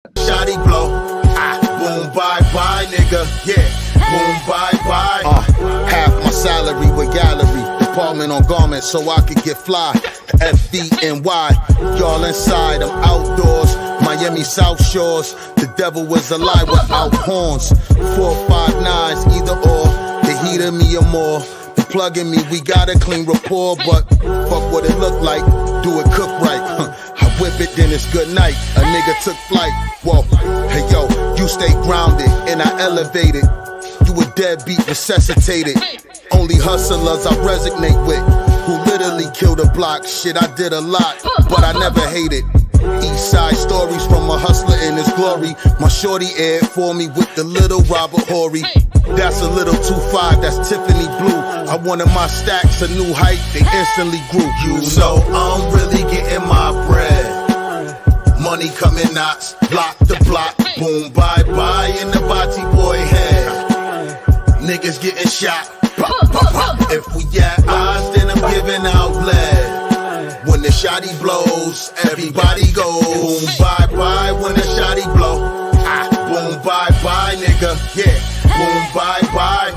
Shotty blow, boom bye bye nigga, yeah, boom bye bye. Half my salary with gallery, department on garments so I could get fly. FDNY, y'all inside, I'm outdoors. Miami South Shores, the devil is a lie without horns. 459s, either or, the heat of me or more. The plug in me, we got a clean rapport, but fuck what it look like, do it cook right. I whip it, then it's good night. A nigga took flight. Whoa, hey yo, you stay grounded and I elevated. You a deadbeat, resuscitated. Only hustlers I resonate with, who literally killed a block. Shit, I did a lot, but I never hated. East side stories from a hustler in his glory. My shorty aired for me with the little Robert Horry. That's a little 2-5, that's Tiffany blue. I wanted my stacks a new height, they instantly grew. You know I'm really getting my bread. Money coming knots, block to block, boom bye bye in the body boy head. Niggas getting shot, pop, pop, pop. If we got odds, then I'm giving out lead. When the shotty blows, everybody goes. Boom bye bye when the shotty blow. Boom bye bye nigga, yeah. Boom bye bye.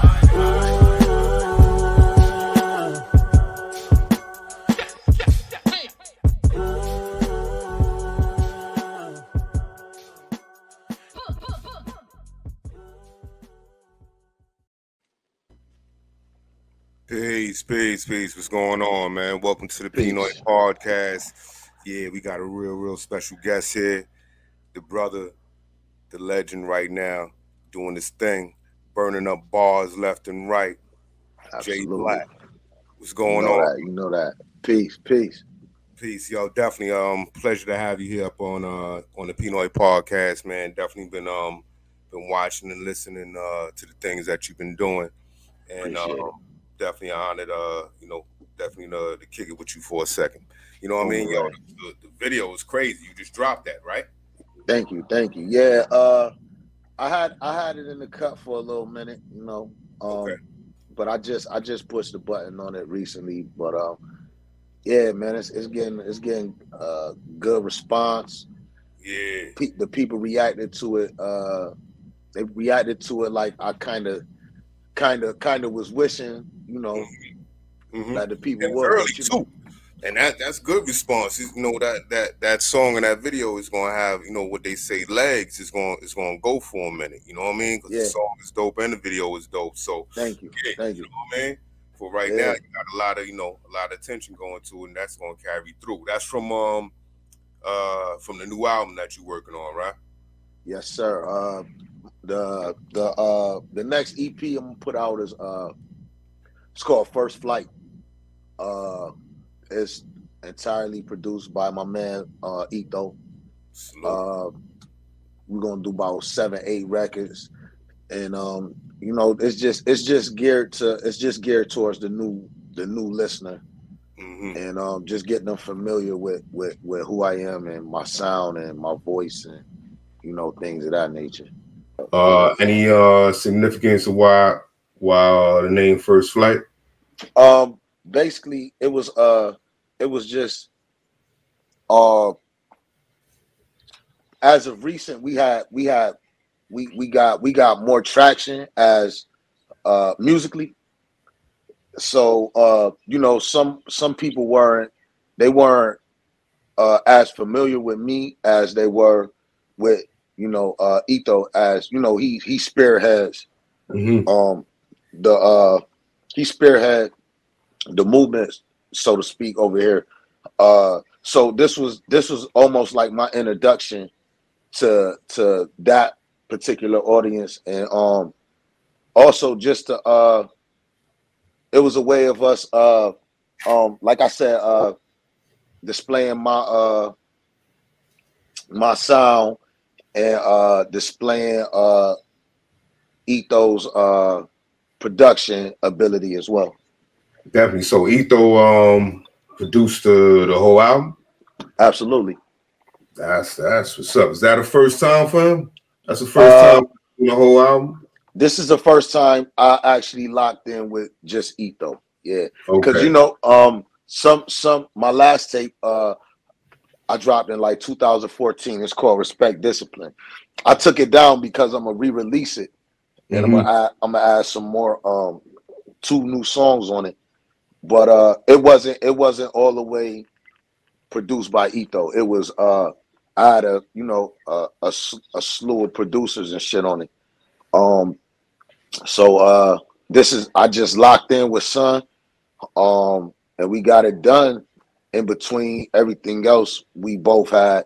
Peace. What's going on, man? Welcome to the P-NOID podcast. Yeah, we got a real special guest here. The brother, the legend right now, doing this thing, burning up bars left and right. Jay Black. What's going on? You know that. Peace. Yo, definitely pleasure to have you here up on the P-NOID podcast, man. Definitely been watching and listening to the things that you've been doing. And definitely honored, definitely to kick it with you for a second. You know what I mean? Yo, the video is crazy. You just dropped that, right? Thank you. Yeah, I had it in the cut for a little minute, you know. Okay. But I just pushed the button on it recently. But yeah, man, it's getting good response. Yeah. The people reacted to it. They reacted to it like I kind of was wishing, you know, that the people would. Early too. And that's good response. You know, that song and that video is gonna have, you know, what they say, legs. It's gonna go for a minute. You know what I mean? Because the song is dope and the video is dope. So thank you. You know what I mean? For right now, you got a lot of attention going to it, and that's gonna carry through. That's from the new album that you're working on, right? Yes, sir. The next EP I'm gonna put out is it's called First Flight. It's entirely produced by my man Etho. We're gonna do about 7-8 records, and you know, it's just geared towards the new listener, and just getting them familiar with who I am and my sound and my voice and, you know, things of that nature. Any significance of why the name First Flight? Basically, it was just as of recent we got more traction as musically. So you know, some people weren't as familiar with me as they were with, you know, Etho, as you know, he spearheads he spearhead the movement, so to speak, over here. So this was almost like my introduction to that particular audience, and also just to it was a way of us like I said, displaying my my sound and displaying Etho's production ability as well. Definitely. So Etho produced the whole album? Absolutely. That's what's up. Is that the first time for him? That's the first time in the whole album? This is the first time I actually locked in with just Etho. Yeah. Because, okay. you know, my last tape, I I dropped in like 2014. It's called Respect Discipline. I took it down because I'm gonna re-release it, and I'm gonna add some more 2 new songs on it. But it wasn't all the way produced by Etho. It was I had a slew of producers and shit on it. So this is, I just locked in with Son, and we got it done in between everything else we both had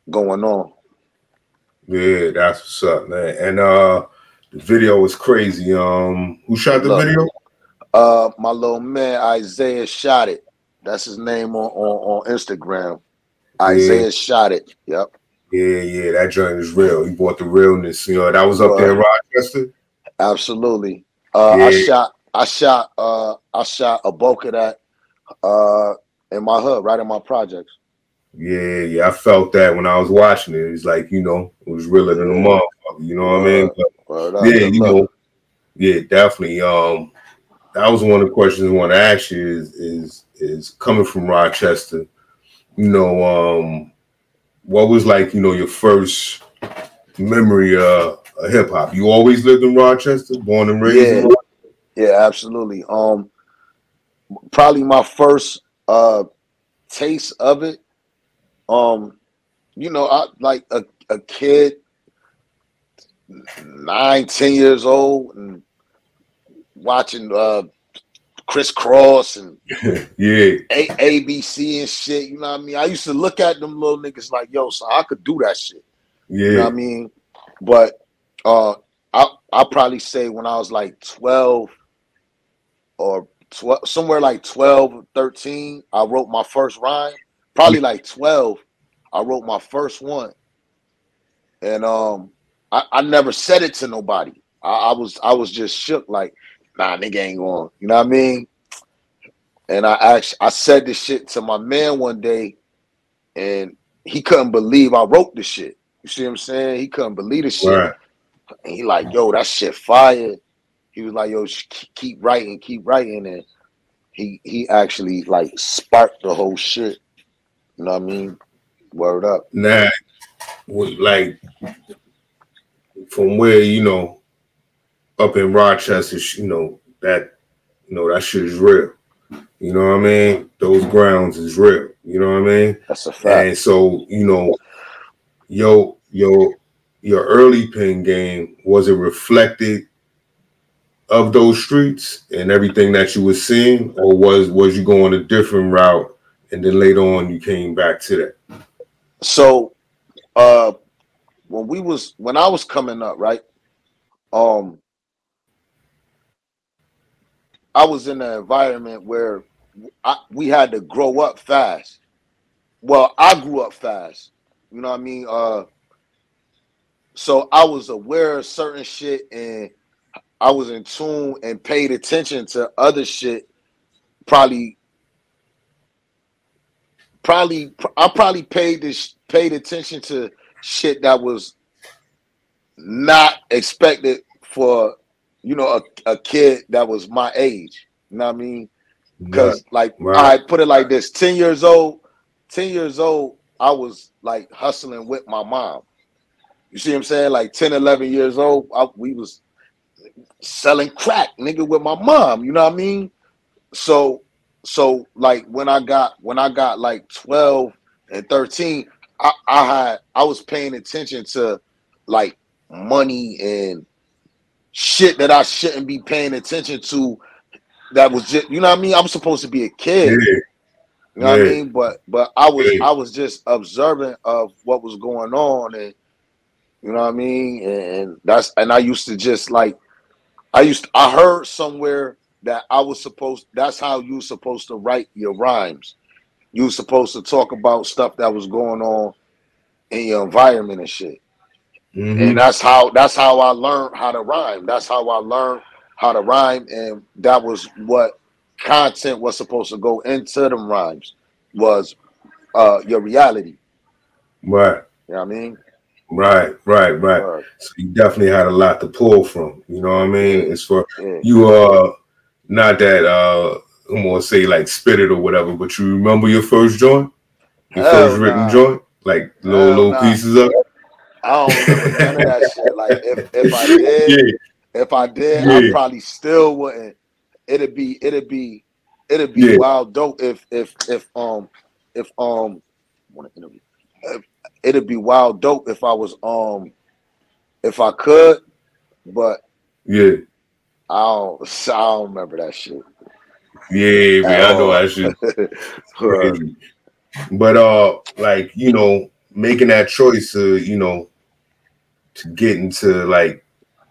going on. Yeah, that's what's up, man. And the video was crazy. Who shot the video? My little man Isaiah shot it. That's his name on Instagram. Isaiah shot it. Yep. Yeah, that joint is real. He brought the realness. You know, that was up there in Rochester. Absolutely. I shot a bulk of that in my hood, right in my projects. Yeah, I felt that when I was watching it. It's like, you know, it was realer than a motherfucker. You know what I mean? But, yeah, definitely. That was one of the questions I want to ask you is coming from Rochester, you know, what was like, you know, your first memory of hip hop? You always lived in Rochester, born and raised in Rochester? Yeah, absolutely. Probably my first taste of it. You know, I like a kid, 9, 10 years old, and watching Criss Cross and ABC and shit. You know what I mean? I used to look at them little niggas like, yo, so I could do that shit. You know what I mean? But I'll probably say when I was like 12 or somewhere like 12 or 13, I wrote my first rhyme. Probably like 12, I wrote my first one. And I never said it to nobody. I was just shook, like, nah, nigga ain't going. You know what I mean? And I said this shit to my man one day, and he couldn't believe I wrote the shit. You see what I'm saying? He couldn't believe the shit. Right. And he like, yo, that shit fire. He was like, yo, keep writing. And he actually like sparked the whole shit. You know what I mean? Word up. Nah, like from where, you know, up in Rochester, you know, that shit is real. You know what I mean? Those grounds is real. You know what I mean? That's a fact. And so, you know, your early pen game, was it reflected of those streets and everything that you were seeing, or was you going a different route and then later on you came back to that? So when I was coming up, right? I was in an environment where we had to grow up fast. Well, I grew up fast. You know what I mean? So I was aware of certain shit, and I was in tune and paid attention to other shit. I probably paid attention to shit that was not expected for, you know, a kid that was my age. You know what I mean? Because I put it like this: 10 years old, I was like hustling with my mom. You see what I'm saying? Like 10, 11 years old, we was selling crack, nigga, with my mom. You know what I mean? So like when I got like 12 and 13, I was paying attention to like money and shit that I shouldn't be paying attention to. That was just, you know what I mean? I'm supposed to be a kid. You know what I mean? But I was just observant of what was going on, and you know what I mean? And I used to just like, I heard somewhere that that's how you were supposed to write your rhymes. You were supposed to talk about stuff that was going on in your environment and shit. And that's how I learned how to rhyme. And that was what content was supposed to go into them rhymes, was your reality. Right. You know what I mean? Right. So you definitely had a lot to pull from. You know what I mean? It's for you not that I'm gonna say like spit it or whatever, but you remember your first joint? Your first Hell written nah. joint? Like Hell little nah. pieces of? I don't remember none of that shit. Like if I Yeah, did, I yeah, probably still wouldn't. It'd be yeah. wild dope if want to interview. It'd be wild dope if I was if I could, but Yeah. I don't remember that shit Yeah, at man. I know all. that shit crazy. But like, making that choice to get into like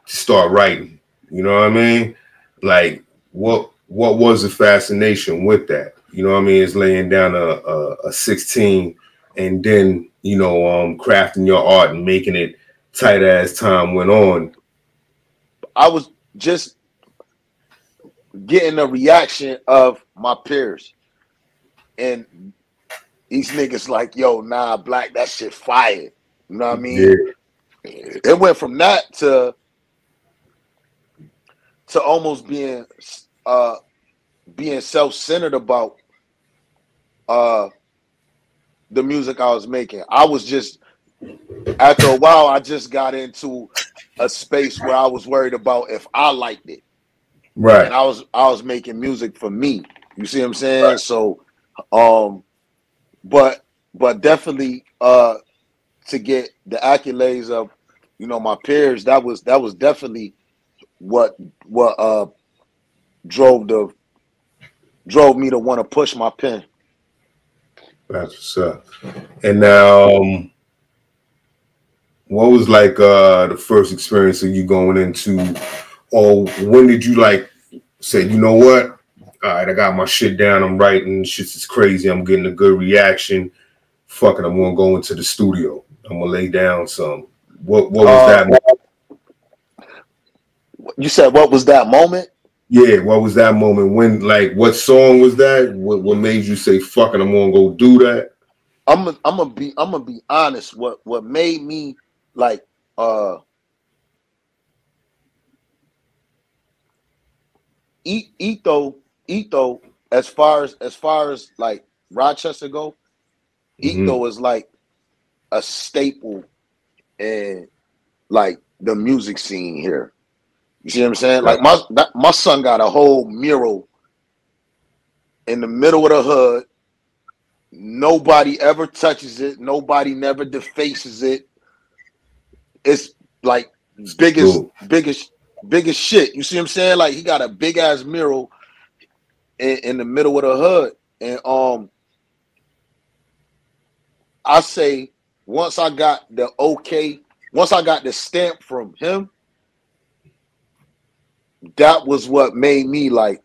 to start writing. You know what I mean? Like what was the fascination with that? You know what I mean? It's laying down a 16 and then, crafting your art and making it tight as time went on. I was just getting a reaction of my peers, and these niggas like, yo, nah, Black, that shit fire. You know what I Yeah, mean? It went from that to almost being self-centered about the music I was making. I was just, after a while, I just got into a space where I was worried about if I liked it. And right. I was making music for me. You see what I'm saying? Right. So but definitely to get the accolades of my peers, that was definitely what drove me to want to push my pen. That's what's up. And now what was like the first experience of you going into, or when did you like say, you know what? All right, I got my shit down. I'm writing. Shit is crazy. I'm getting a good reaction. Fuck it. I'm gonna go into the studio. I'm gonna lay down some. What was that? You said what was that moment? Yeah, what was that moment? When, like, what song was that? What made you say, "Fuck it, I'm gonna go do that"? I'm gonna be honest. What made me like Etho, as far as like Rochester go, Mm-hmm. Etho is like a staple in like the music scene here. You see what I'm saying? Like my son got a whole mural in the middle of the hood. Nobody ever touches it. Nobody never defaces it. It's like Cool. biggest shit. You see what I'm saying? Like he got a big ass mural in the middle of the hood, and I say once I got the okay, once I got the stamp from him, that was what made me like,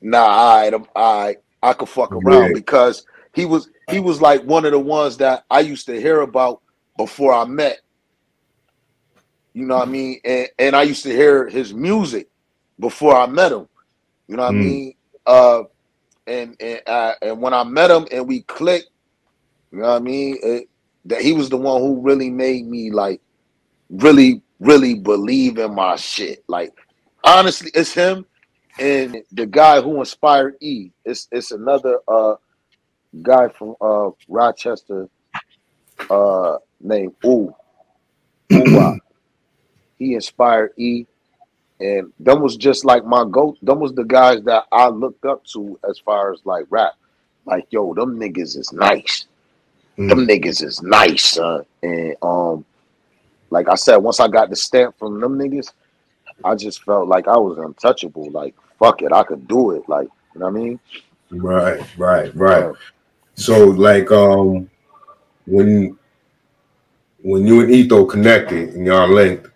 nah, I could fuck around, Yeah. because he was like one of the ones that I used to hear about before I met. You know what I mean? And I used to hear his music before I met him. You know what I Mm. mean? And when I met him and we clicked, you know what I mean? That he was the one who really made me like really believe in my shit. Like honestly, it's him and the guy who inspired E. It's another guy from Rochester named Uwa. He inspired E, and them was just like my goat. Them was the guys that I looked up to as far as like rap. Like, yo, them niggas is nice. Mm. Them niggas is nice, son. And like I said, once I got the stamp from them niggas, I just felt like I was untouchable. Like, fuck it, I could do it. Like, you know what I mean? Right. So like when you and Etho connected and y'all linked,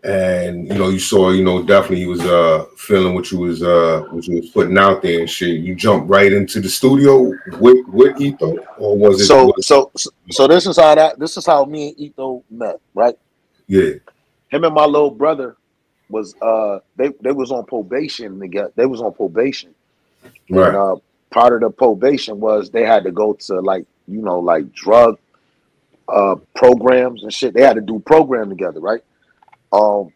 and you saw, definitely he was feeling what you was putting out there and shit. You jumped right into the studio with Etho, or was it So this is how me and Etho met, right? yeah. Him and my little brother was they was on probation together. They was on probation. And Right. part of the probation was they had to go to like, like drug programs and shit. They had to do program together, right? Um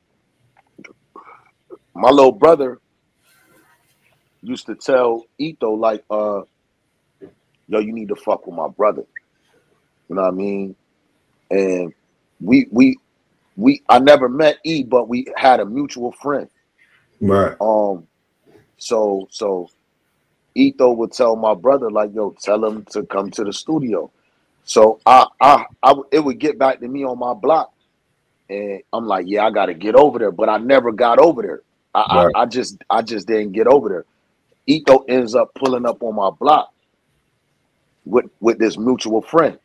my little brother used to tell Etho like yo, you need to fuck with my brother. You know what I mean? And I never met E, but we had a mutual friend. Right. So Etho would tell my brother, like, yo, tell him to come to the studio. So it would get back to me on my block. And I'm like, yeah, I gotta get over there. But I never got over there. I just didn't get over there. Etho ends up pulling up on my block with this mutual friend.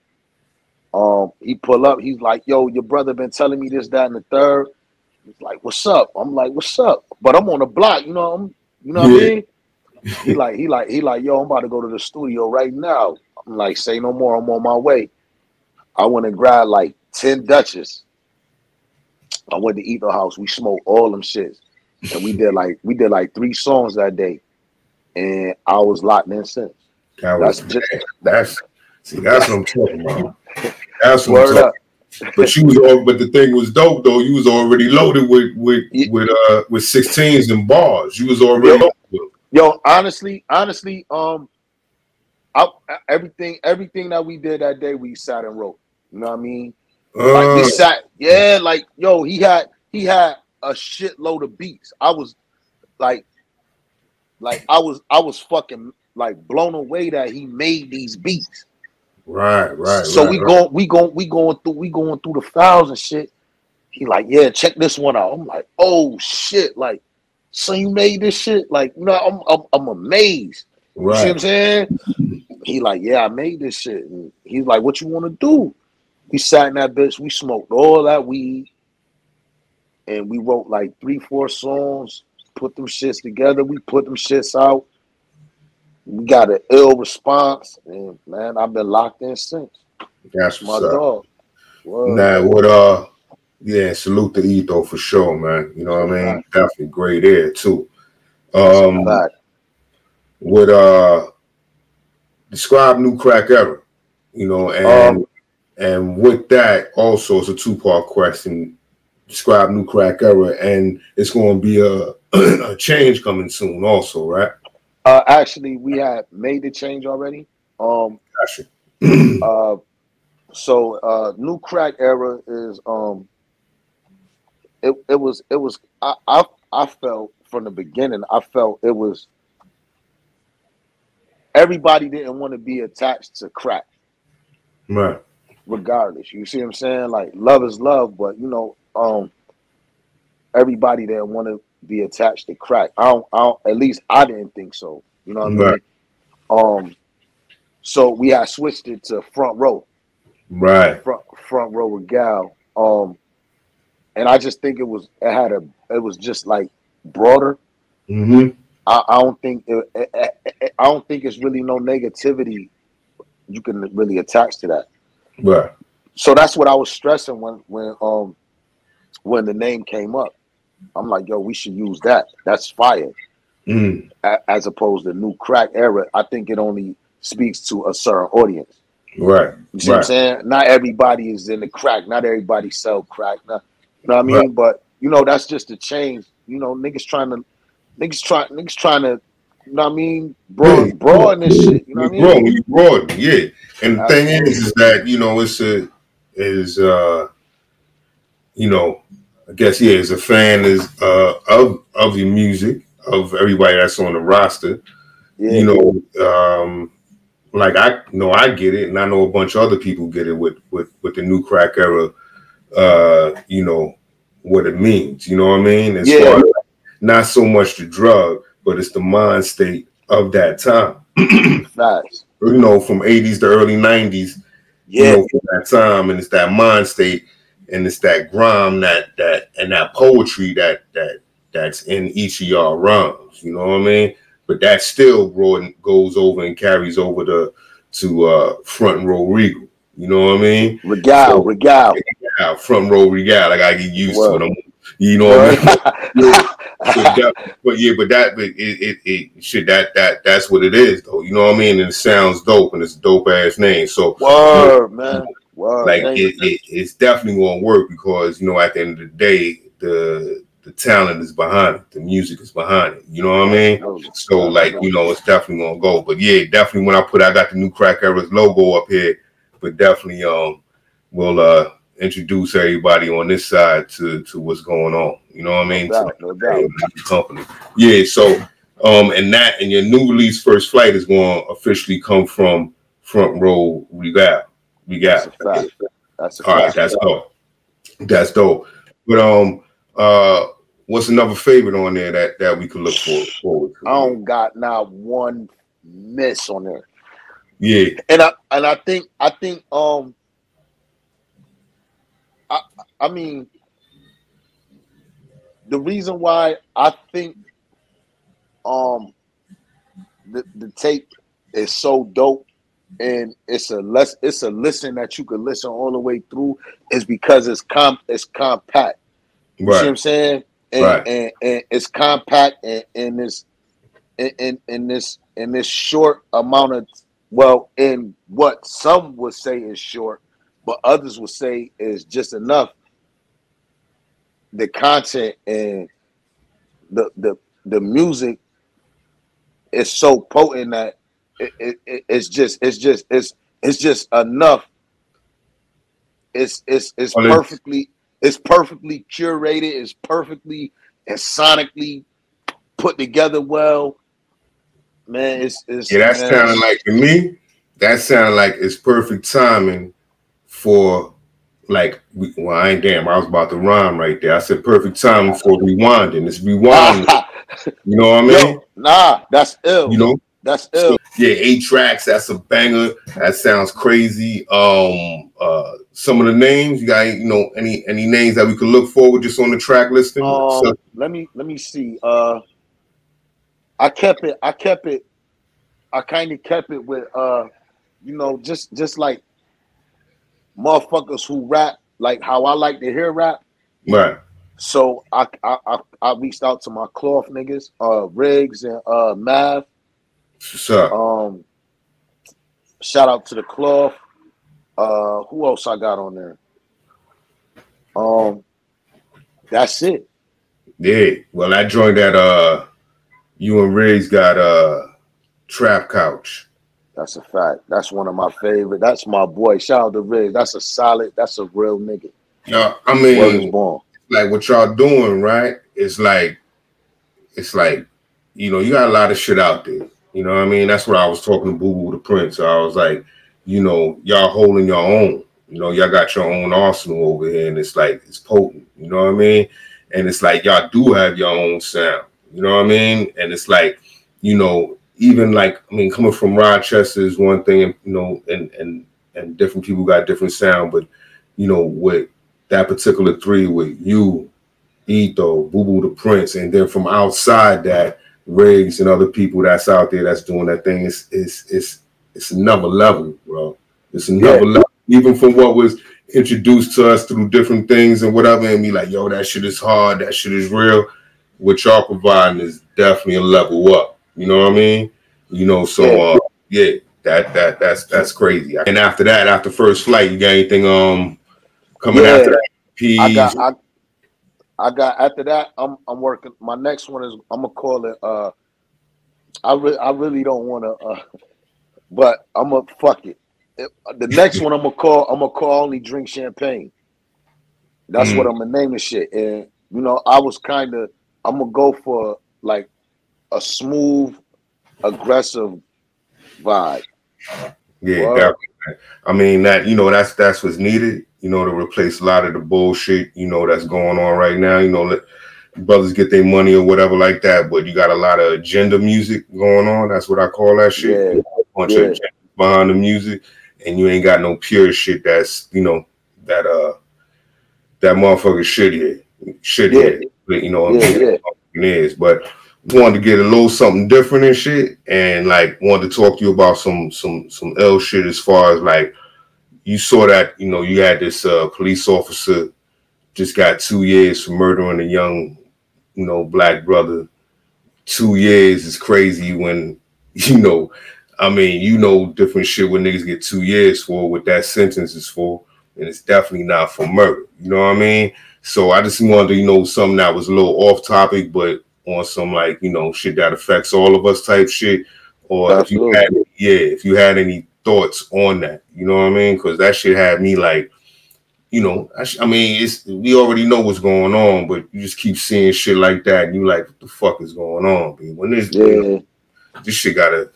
He pull up, he's like, yo, your brother been telling me this, that, and the third. He's like, what's up? I'm like, what's up? But I'm on the block, you know what I mean? He like, yo, I'm about to go to the studio right now. I'm like, say no more, I'm on my way. I went and grabbed like 10 Dutches. I went to Etho house, we smoked all them shits. And we did like 3 songs that day. And I was locked in since. That's what I'm talking about. That's what I'm talking about. But the thing was dope though. You was already loaded with 16s and bars. You was already loaded with them. Yo, honestly, everything that we did that day, we sat and wrote. You know what I mean? Like we sat, like yo, he had a shitload of beats. I was like I was fucking like blown away that he made these beats. Right. So we going through the files and shit. He like, yeah, check this one out. I'm like, oh shit, like, so you made this shit? Like, you know, I'm amazed. Right. You see what I'm saying? He like, yeah, I made this shit. And he's like, what you want to do? We sat in that bitch. We smoked all that weed, and we wrote like 3-4 songs. Put them shits together. We put them shits out. We got an ill response, and man, I've been locked in since. That's my dog. Nah, salute to Etho for sure, man. You know what I mean? Definitely great air too. Describe New Crack Era, you know, and with that also it's a 2-part question. Describe New Crack Era, and it's going to be a change coming soon also, right? Actually, we had made the change already. Gotcha. So New Crack Era is it was I felt from the beginning, I felt it was everybody didn't want to be attached to crack. Right. Regardless. You see what I'm saying? Like love is love, but you know, everybody didn't want to be attached to crack. I don't at least I didn't think so. You know what I mean? So we had switched it to Front Row. Right. Front Row Regale. And I just think it was just like broader. Mm-hmm. I don't think it's really no negativity you can really attach to that. Right. So that's what I was stressing when the name came up. I'm like, yo, we should use that. That's fire. As opposed to New Crack Era. I think it only speaks to a certain audience. Right. You see what I'm saying? Not everybody is in the crack. Not everybody sell crack. You know what I mean? Right. But you know, that's just a change. You know, niggas trying to, you know what I mean? Broaden this shit. You know what I mean? Broaden, yeah. And the thing is that, you know, you know, I guess, as a fan of your music, of everybody that's on the roster, you know, like I know I get it, and I know a bunch of other people get it with the New Crack Era, you know, what it means, you know what I mean? As far as not so much the drug, but it's the mind state of that time. Nice. You know, from 80s to early 90s, you know, from that time, and it's that mind state, and it's that grime, that poetry that's in each of y'all rhymes, you know what I mean? But that still goes over and carries over to Front Row Regale, you know what I mean? Regale. Front Row Regale. I gotta get used to it. You know what I mean? That's what it is though. You know what I mean? And it sounds dope, and it's a dope ass name. So man. Like it's definitely gonna work because, you know, at the end of the day, the talent is behind it, the music is behind it. You know what I mean? So like, you know, it's definitely gonna go. But yeah, definitely when I got the new Crack Eras logo up here, but definitely we'll introduce everybody on this side to what's going on. You know what I mean? No doubt. Company. Yeah, so and your new release First Flight is going to officially come from Front Row Regale. That's a fact. That's a fact. All right, that's dope. That's dope. But what's another favorite on there that we could look forward to? I don't got not one miss on there. Yeah. And I think I mean the reason why I think the tape is so dope and it's a listen that you can listen all the way through is because it's compact. You see what I'm saying? And it's compact and in this short amount of, well, in what some would say is short, but others would say is just enough. The content and the music is so potent that it's just enough. It's perfectly curated. It's perfectly and sonically put together well. Man, it's sounding like, to me, that sounded like it's perfect timing for, like, well, I ain't damn, I was about to rhyme right there. I said perfect timing for rewinding. It's rewinding. You know what I mean? Nah, that's ill. You know? That's ill. Yeah, 8 tracks, that's a banger. That sounds crazy. Some of the names, you got, you know, any names that we could look forward just on the track listing? Let me see. I kind of kept it with you know, just like motherfuckers who rap like how I like to hear rap. Right. So I reached out to my cloth niggas, Riggs and Mav. Sure. Shout out to the cloth. Who else I got on there? That's it. Yeah. Well, I joined that you and Riggs got Trap Couch. That's a fact. That's one of my favorite. That's my boy. Shout out to Riggs. That's a real nigga. Yeah, I mean, like what y'all doing, right? It's like, you know, you got a lot of shit out there. You know what I mean? That's what I was talking to Boo Boo the Prince. So I was like, you know, y'all holding your own. You know, y'all got your own arsenal over here, and it's like, it's potent. You know what I mean? And it's like, y'all do have your own sound. You know what I mean? And it's like, you know, even like, I mean, coming from Rochester is one thing, and, you know, and different people got different sound, but, you know, with that particular 3 with you, Etho, Boo Boo the Prince, and then from outside that, Riggs and other people that's out there that's doing that thing, it's another level, bro. It's another level, even from what was introduced to us through different things and whatever, and be like, yo, that shit is hard, that shit is real. What y'all providing is definitely a level up. You know what I mean? You know, so yeah, that's crazy. And after that, after First Flight, you got anything coming after that? I got after that. I'm working. My next one is I'm gonna call it. I really don't want to, but I'm gonna fuck it. The next one I'm gonna call Only Drink Champagne. That's what I'm gonna name the shit. And you know, I'm gonna go for like a smooth, aggressive vibe. Yeah, definitely. I mean, that, you know, that's what's needed, you know, to replace a lot of the bullshit, you know, that's going on right now. You know, let brothers get their money or whatever like that, but you got a lot of agenda music going on. That's what I call that shit. Yeah. A bunch of agenda behind the music, and you ain't got no pure shit that's, you know, that motherfucker shit here. You know what it is. But wanted to get a little something different and shit, and like wanted to talk to you about some L shit as far as like, you saw that, you know, you had this police officer just got 2 years for murdering a young, you know, black brother. 2 years is crazy when, you know, I mean, you know, different shit when niggas get 2 years for what that sentence is for. and it's definitely not for murder. You know what I mean? So I just wanted to, you know, something that was a little off topic, but on some like, you know, shit that affects all of us type shit. Or Absolutely. if you had any thoughts on that, you know what I mean? Because that shit had me like, you know, I mean, we already know what's going on, but you just keep seeing shit like that, and you like, what the fuck is going on, man? When this, you know, this shit gotta,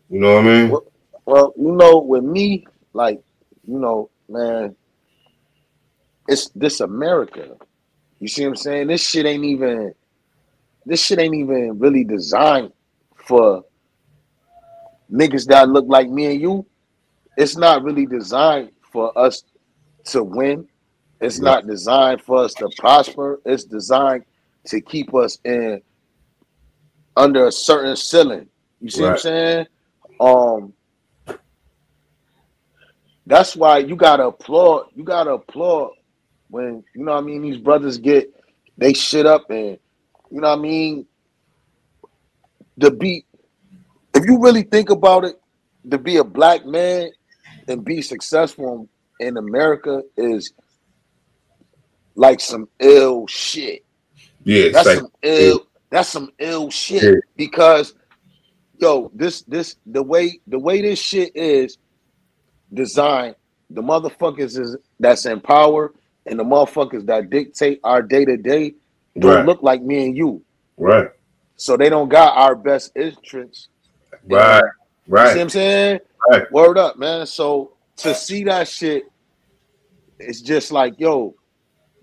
you know what I mean? Well, you know, with me, like, you know, man, it's this America. You see what I'm saying? This shit ain't even really designed for niggas that look like me and you. It's not really designed for us to win. It's not designed for us to prosper. It's designed to keep us in under a certain ceiling. You see what I'm saying? That's why you gotta applaud. You gotta applaud when, you know what I mean, these brothers get they shit up, and you know what I mean, the beat. If you really think about it, to be a black man and be successful in America is like some ill shit. Yeah, that's some ill shit. Because yo, the way this shit is designed, the motherfuckers that's in power and the motherfuckers that dictate our day-to-day don't look like me and you. Right. So they don't got our best interests. Right. You see what I'm saying? Right. Word up, man. So to see that shit, it's just like, yo,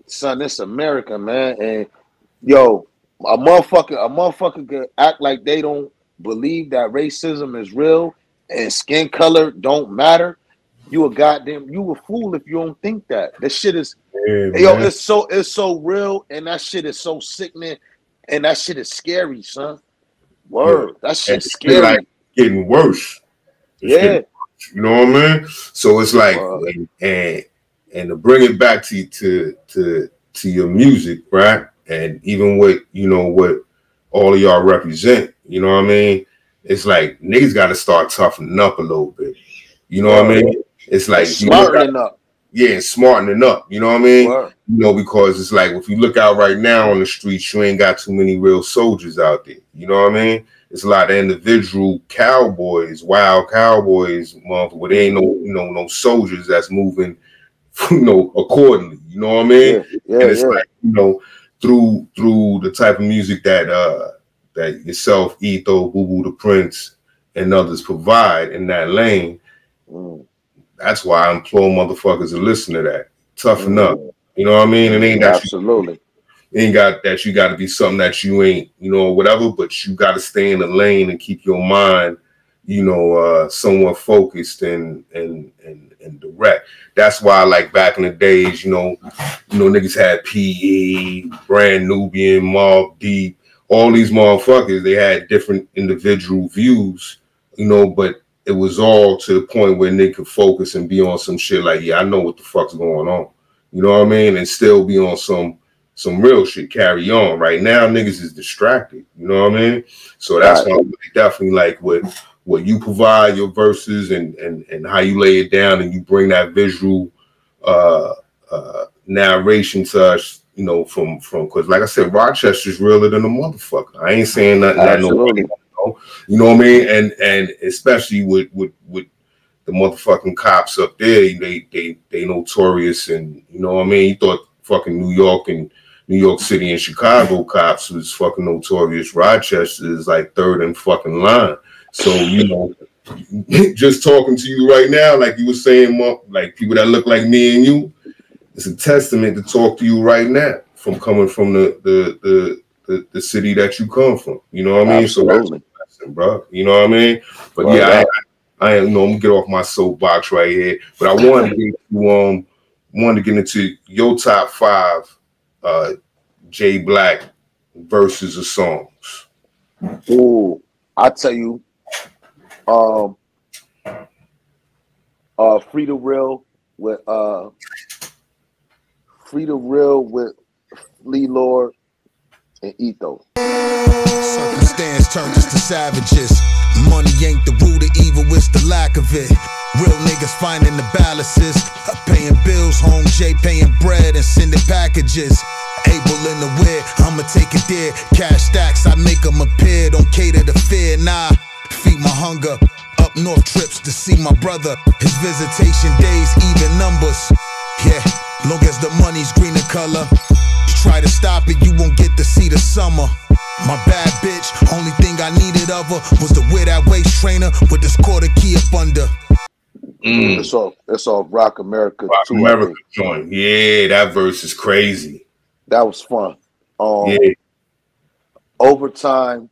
son, it's America, man. And yo, a motherfucker could act like they don't believe that racism is real and skin color don't matter. You a fool if you don't think that. This shit is, yo, it's so real, and that shit is so sickening, and that shit is scary, son. Word, that shit's scary. Like getting worse. Getting worse, you know what I mean? So it's like, and to bring it back to your music, right? And even what, you know, what all of y'all represent, you know what I mean? It's like niggas got to start toughening up a little bit. You know what I mean? It's like smartening up. Yeah, smartening up. You know what I mean? You know, because it's like if you look out right now on the streets, you ain't got too many real soldiers out there. You know what I mean? It's a lot of individual cowboys, wild cowboys, where there ain't no soldiers that's moving, you know, accordingly. You know what I mean? And it's like, you know, through the type of music that yourself, Etho, Boo Boo the Prince, and others provide in that lane. That's why I implore motherfuckers to listen to that. Toughen up. You know what I mean? It ain't that absolutely. You got to be something that you ain't, you know, whatever, but you got to stay in the lane and keep your mind, you know, somewhat focused and direct. That's why, like back in the days, you know, niggas had PE, Brand Nubian, Mobb Deep, all these motherfuckers. They had different individual views, you know, but it was all to the point where they could focus and be on some shit like, yeah, I know what the fuck's going on. You know what I mean? And still be on some real shit, carry on. Right now, niggas is distracted. You know what I mean? So that's why I definitely like what you provide, your verses and how you lay it down, and you bring that visual narration to us, you know, from because like I said, Rochester's realer than a motherfucker. I ain't saying nothing that nobody. You know what I mean? And especially with the motherfucking cops up there, they notorious, and you know what I mean? You thought fucking New York City and Chicago cops was fucking notorious. Rochester is like third in fucking line. So, you know, just talking to you right now, like you were saying, like people that look like me and you, it's a testament to talk to you right now from coming from the city that you come from. You know what I mean? Absolutely. So that's bro. You know what I mean? But yeah, I you know, I'm gonna get off my soapbox right here. But I wanted to get into your top 5 jaiblack verses of songs. Ooh, I tell you, Free the Real with Lee Lord and Etho. Circumstance turns us to savages. Money ain't the root of evil, it's the lack of it. Real niggas finding the balances. Pain paying bills, home Jay paying bread and sending packages. Able in the wear, I'ma take it there. Cash stacks, I make them appear. Don't cater to fear, nah. Feed my hunger. Up north trips to see my brother. His visitation days, even numbers. Yeah, long as the money's green in color. You try to stop it, you won't get to see the summer. My bad bitch, only thing I needed of her was to wear that waist trainer with this quarter key up under. It's all Rock America. Rock America joint. Yeah, that verse is crazy. That was fun. Yeah. Overtime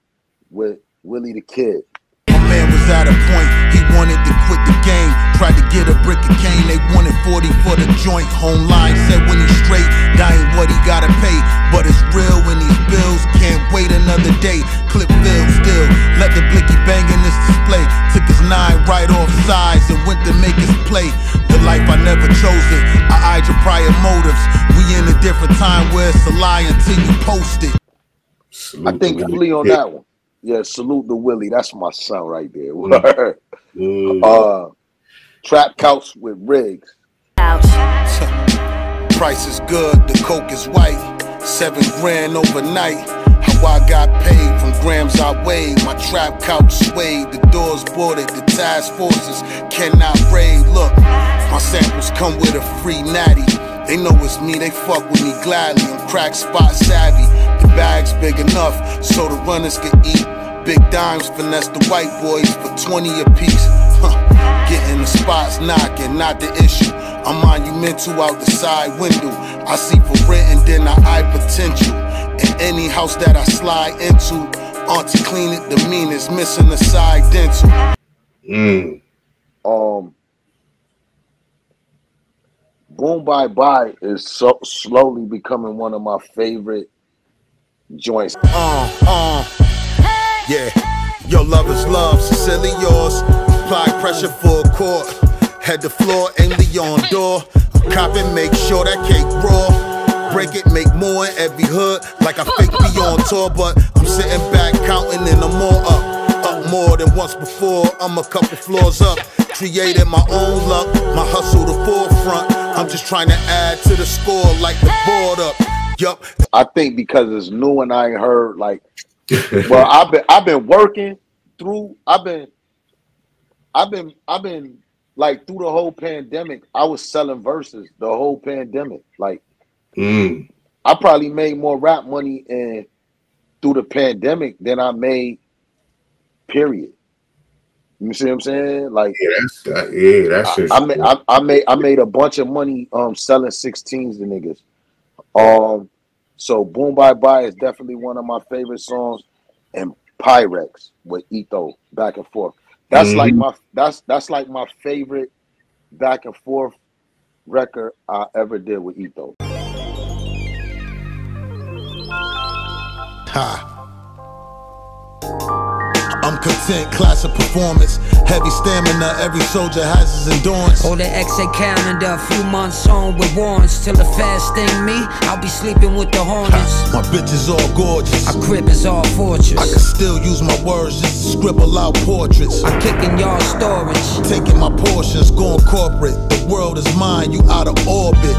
with Willie the Kid. My man was at a point, he wanted to quit the game. Tried to get a brick of cane, they wanted 40 for the joint. Home line said when he's straight, that ain't what he gotta pay. But it's real when these bills can't wait another day. Clip filled still, let the blicky bang in this display. Took his 9 right off sides and went to make his play. The life I never chose it, I eyed your prior motives. We in a different time where it's a lie until you post it. I think Flea on that one. Yeah, salute to Willie. That's my son right there. Trap Couch with Riggs. Price is good, the coke is white. 7 grand overnight. How I got paid from grams I weighed. My trap couch swayed, the doors boarded, the task forces cannot raid. Look, my samples come with a free natty. They know it's me, they fuck with me gladly. I'm crack spot savvy. The bag's big enough so the runners can eat. Big dimes finesse the white boys for 20 apiece. Getting the spots knocking, not the issue. I'm monumental out the side window. I see for rent and then I eye potential. In any house that I slide into, auntie clean it, the meanest, missing the side dental. Boom Bye Bye is so slowly becoming one of my favorite joints. Yeah, your love is love, sincerely yours. Apply pressure for a court. Head the floor, aim the on door. I'm copping, make sure that cake raw. Break it, make more in every hood. Like I fake be on tour, but I'm sitting back counting and I'm more up. Up more than once before, I'm a couple floors up. Created my own luck, my hustle the forefront. I'm just trying to add to the score like the board up. Yup. I think because it's new and I ain't heard like, well, I've been working through. I've been like through the whole pandemic. I was selling verses the whole pandemic. Like, I probably made more rap money through the pandemic than I made. Period. You see what I'm saying? Like, that's just I made a bunch of money selling 16s to niggas. So Boom Bye Bye is definitely one of my favorite songs, and Pyrex with Etho back and forth. That's like my my favorite back and forth record I ever did with Etho. I'm content, class of performance. Heavy stamina, every soldier has his endurance. Hold the XA calendar, a few months on with warrants. Till the fast thing me, I'll be sleeping with the Hornets. My bitch is all gorgeous. Our crib is all fortress. I can still use my words just to scribble out portraits. I'm kicking y'all storage. Taking my portions, going corporate. The world is mine, you out of orbit.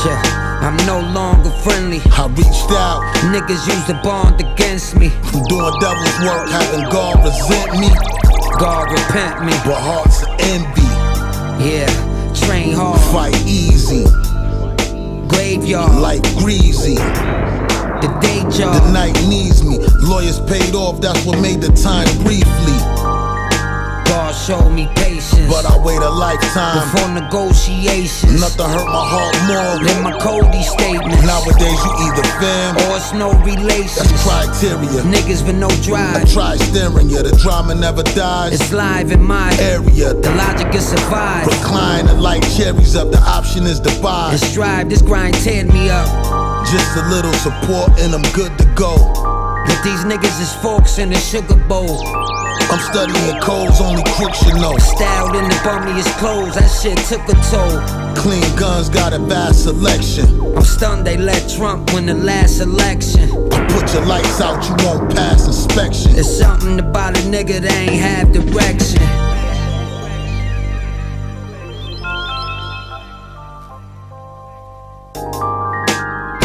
Yeah. I'm no longer friendly. I reached out. Niggas use the bond against me. I'm doing devil's work, having God resent me. God repent me. But hearts of envy. Yeah, train hard. Fight easy. Graveyard. Like greasy. The day job. The night needs me. Lawyers paid off, that's what made the time briefly. God showed me patience, but I wait a lifetime before negotiations. Nothing hurt my heart more than my Cody statements. Nowadays you either fam or it's no relations. That's criteria. Niggas with no drive. I try steering you, the drama never dies. It's live in my area. The logic is survive. Recline and light cherries up. The option is to buy. And strive, this grind teared me up. Just a little support and I'm good to go. But these niggas is forks in a sugar bowl. I'm studying codes, only crooks should know. Styled in the bummiest clothes, that shit took a toll. Clean guns got a vast selection. I'm stunned they let Trump win the last election. I put your lights out, you won't pass inspection. There's something about a nigga that ain't have direction.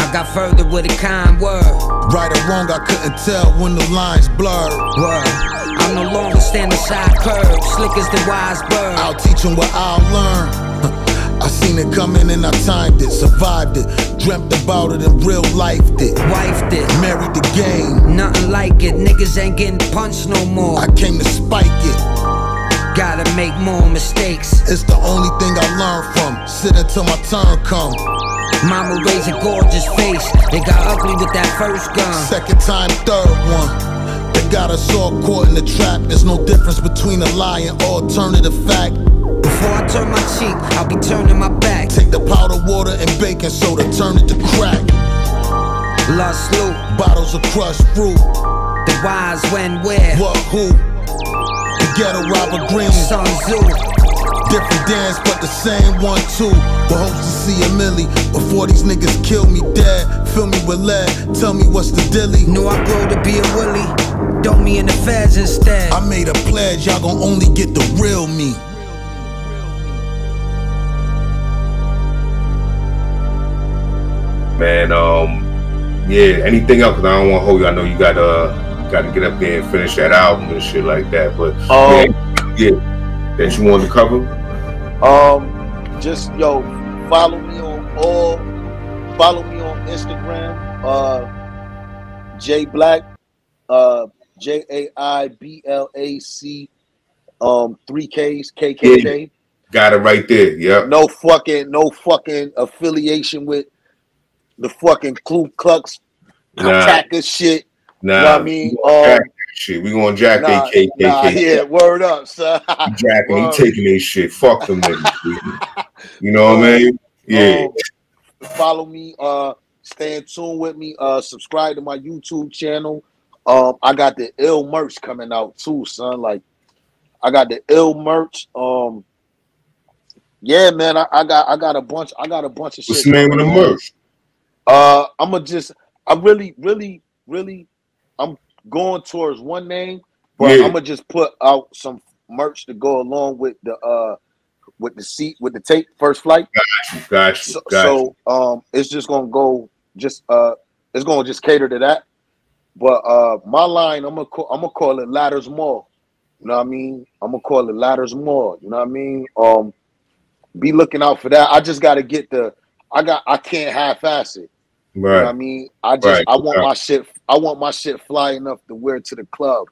I got further with a kind word. Right or wrong, I couldn't tell when the lines blurred. Word. I'm no longer standing side curve, slick as the wise bird. I'll teach them what I'll learn. I seen it coming and I timed it, survived it, dreamt about it and real lifed it. Wifed it, married the game. Nothing like it, niggas ain't getting punched no more. I came to spike it. Gotta make more mistakes. It's the only thing I learned from. Sit until my turn come. Mama raised a gorgeous face. It got ugly with that first gun. Second time, third one. They got us all caught in the trap. There's no difference between a lie and alternative fact. Before I turn my cheek, I'll be turning my back. Take the powder water and baking soda, turn it to crack. Lost loot, bottles of crushed fruit. The wise when, where, what, who? The ghetto robber green, Sun Tzu. Different dance, but the same one too. But hopes to see a milli before these niggas kill me dead. Fill me with lead, tell me what's the dilly. Knew I grow to be a willy, throw me in the feds instead. I made a pledge, y'all gon' only get the real me. Man, yeah, anything else? Cause I don't want to hold you. I know you got to get up there and finish that album and shit like that. But yeah, that you wanted to cover? Just follow me on Instagram, jaiblack, JAIBLAC, 3 Ks, KKK. Yeah, got it right there. Yeah. No fucking affiliation with the fucking Ku Klux attacker shit. Nah, you know what I mean? Shit, we gonna jack that KKK. Yeah, word up, son. Jacking, he taking their shit. Fuck them niggas. You know what I mean? Yeah. Follow me. Stay in tune with me. Subscribe to my YouTube channel. I got the ill merch coming out too, son. Like, I got the ill merch. Yeah, man. I got a bunch. I got a bunch of shit. What's the name of the merch? I'm going towards one name, but I'm gonna just put out some merch to go along with the tape First Flight. Got you. So it's just gonna go it's gonna just cater to that. But my line, I'm gonna call it Ladders More. You know what I mean? I'm gonna call it Ladders More. You know what I mean? Be looking out for that. I just gotta get I can't half-ass it. Right. You know what I mean? I want my shit fly enough to wear to the club.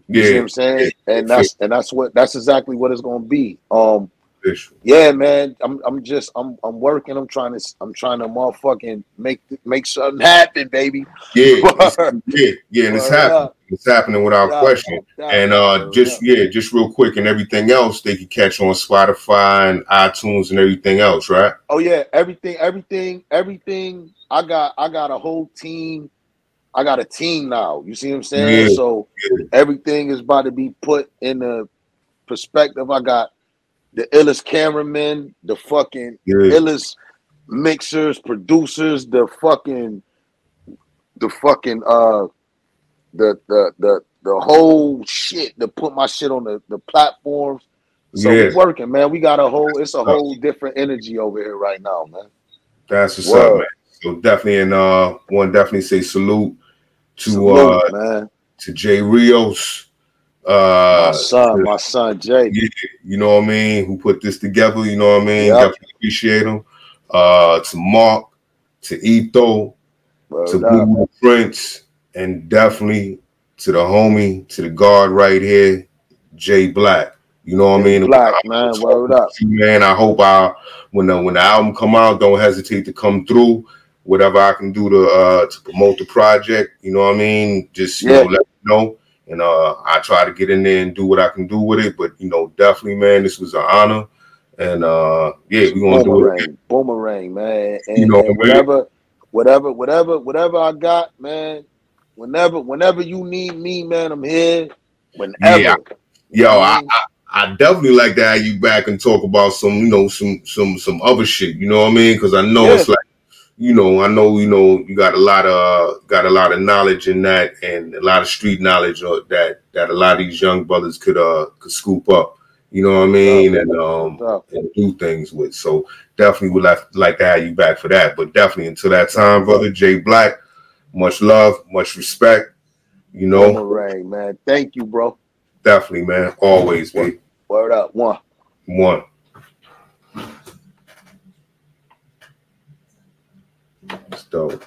You see what I'm saying? And that's exactly what it's gonna be. Yeah, man. I'm working. I'm trying to motherfucking make something happen, baby. Yeah, and it's happening. It's happening without question. And just real quick, and everything else they can catch on Spotify and iTunes and everything else, right? Oh yeah, everything. I got a whole team. I got a team now. You see what I'm saying? So everything is about to be put in a perspective. I got the illest cameramen, the fucking illest mixers, producers, the whole shit to put my shit on the platforms. So we're working, man. We got it's a whole different energy over here right now, man. That's what's up, man. So definitely, and want to definitely say salute to Jay Rios. My son Jay. Yeah, you know what I mean? Who put this together? You know what I mean? Definitely appreciate him. To Mark, to Etho, to Blue Prince, and definitely to the homie, to the guard right here, Jay Black. You know what I mean? Black, man, word up. Man, I hope when the album come out, don't hesitate to come through. Whatever I can do to promote the project, you know what I mean? Just let me know. And I try to get in there and do what I can do with it. But definitely, man, this was an honor. And we're gonna do it. Boomerang, man. And whatever I got, man. Whenever you need me, man, I'm here. Whenever. I definitely like to have you back and talk about some other shit. You know what I mean? Because I know it's like, I know you got a lot of knowledge in that, and a lot of street knowledge that a lot of these young brothers could scoop up. You know what I mean? And do things with. So definitely would like to have you back for that. But definitely until that time, brother, Jay Black, much love, much respect. You know, Boomerang, man. Thank you, bro. Definitely, man. Always, man. Word up. One. It's dope.